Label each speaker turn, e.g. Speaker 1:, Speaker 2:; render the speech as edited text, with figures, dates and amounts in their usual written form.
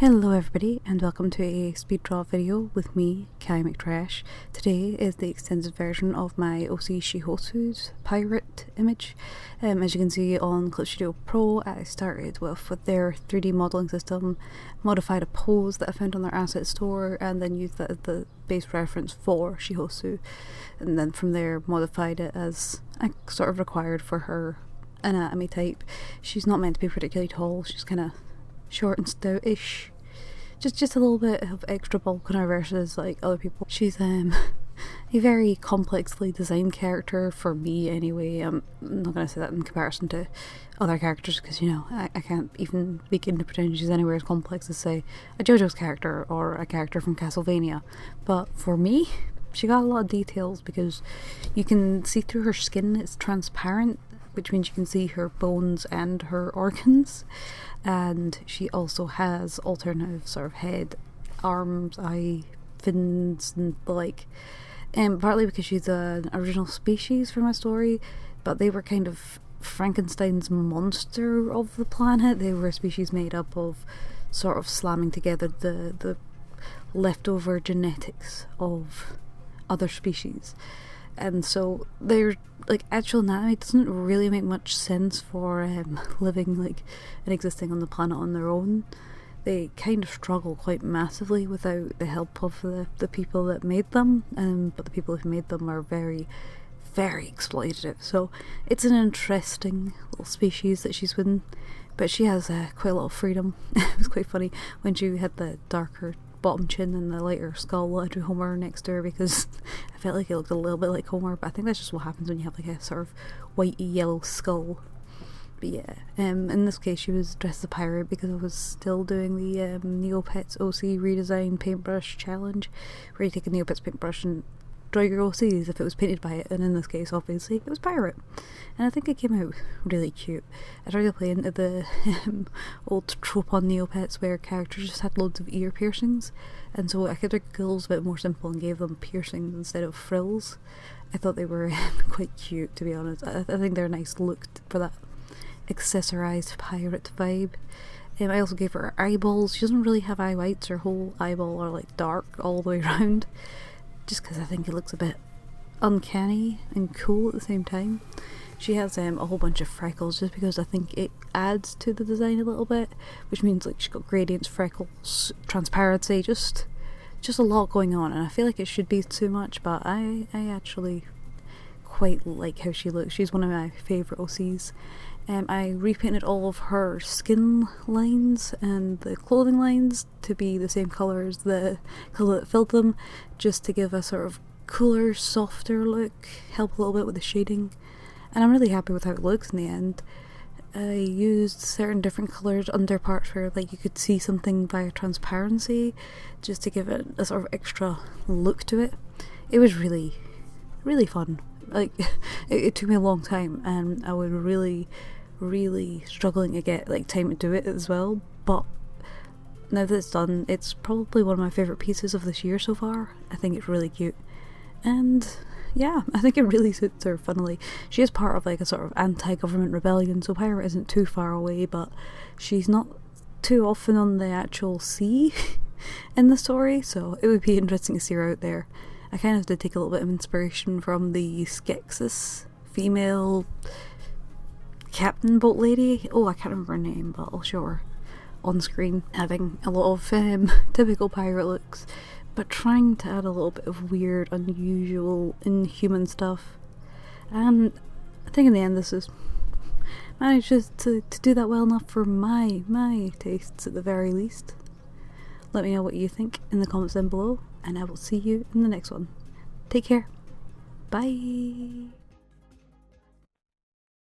Speaker 1: Hello everybody and welcome to a speed draw video with me, Kai McTrash. Today is the extended version of my OC Shihosu's pirate image. As you can see on Clip Studio Pro, I started with their 3D modelling system, modified a pose that I found on their asset store, and then used that as the base reference for Shihosu. And then from there modified it as I sort of required for her anatomy type. She's not meant to be particularly tall, she's kind of short and stoutish. Just a little bit of extra bulk on her versus like other people. She's a very complexly designed character for me anyway. I'm not going to say that in comparison to other characters because, you know, I can't even begin to pretend she's anywhere as complex as, say, a JoJo's character or a character from Castlevania. But for me, she got a lot of details because you can see through her skin. It's transparent, which means you can see her bones and her organs. And she also has alternative sort of head, arms, eye, fins and the like. Partly because she's an original species for my story, but they were kind of Frankenstein's monster of the planet. They were a species made up of sort of slamming together the leftover genetics of other species. And so their like actual anatomy doesn't really make much sense for living like and existing on the planet on their own. They kind of struggle quite massively without the help of the people that made them, but the people who made them are very, very exploitative. So it's an interesting little species that she's with, but she has quite a lot of freedom. It was quite funny when she had the darker bottom chin and the lighter skull. I drew Homer next to her because I felt like it looked a little bit like Homer, but I think that's just what happens when you have like a sort of whitey yellow skull. But yeah, in this case she was dressed as a pirate because I was still doing the Neopets OC redesign paintbrush challenge, where you take a Neopets paintbrush and draw your OCs if it was painted by it, and in this case obviously it was pirate, and I think it came out really cute. I tried to play into the old trope on Neopets where characters just had loads of ear piercings, and so I kept their gills a bit more simple and gave them piercings instead of frills. I thought they were quite cute, to be honest. I think they're a nice look for that accessorized pirate vibe. I also gave her eyeballs. She doesn't really have eye whites. Her whole eyeball are like dark all the way around, just because I think it looks a bit uncanny and cool at the same time. She has a whole bunch of freckles just because I think it adds to the design a little bit, which means like she's got gradients, freckles, transparency, just a lot going on, and I feel like it should be too much, but I actually quite like how she looks. She's one of my favourite OCs. I repainted all of her skin lines and the clothing lines to be the same colour as the colour that filled them, just to give a sort of cooler, softer look, help a little bit with the shading, and I'm really happy with how it looks in the end. I used certain different colours under parts where like you could see something via transparency, just to give it a sort of extra look to it. It was really, really fun. Like it took me a long time, and I was really struggling to get like time to do it as well, but now that it's done, it's probably one of my favourite pieces of this year so far. I think it's really cute, and yeah, I think it really suits her. Funnily, she is part of like a sort of anti-government rebellion, so pirate isn't too far away, but she's not too often on the actual sea in the story, so it would be interesting to see her out there. I kind of did take a little bit of inspiration from the Skeksis female captain boat lady. Oh, I can't remember her name, but I'll show her on screen, having a lot of typical pirate looks, but trying to add a little bit of weird, unusual, inhuman stuff. And I think in the end this is managed to do that well enough for my tastes at the very least. Let me know what you think in the comments down below, and I will see you in the next one. Take care. Bye.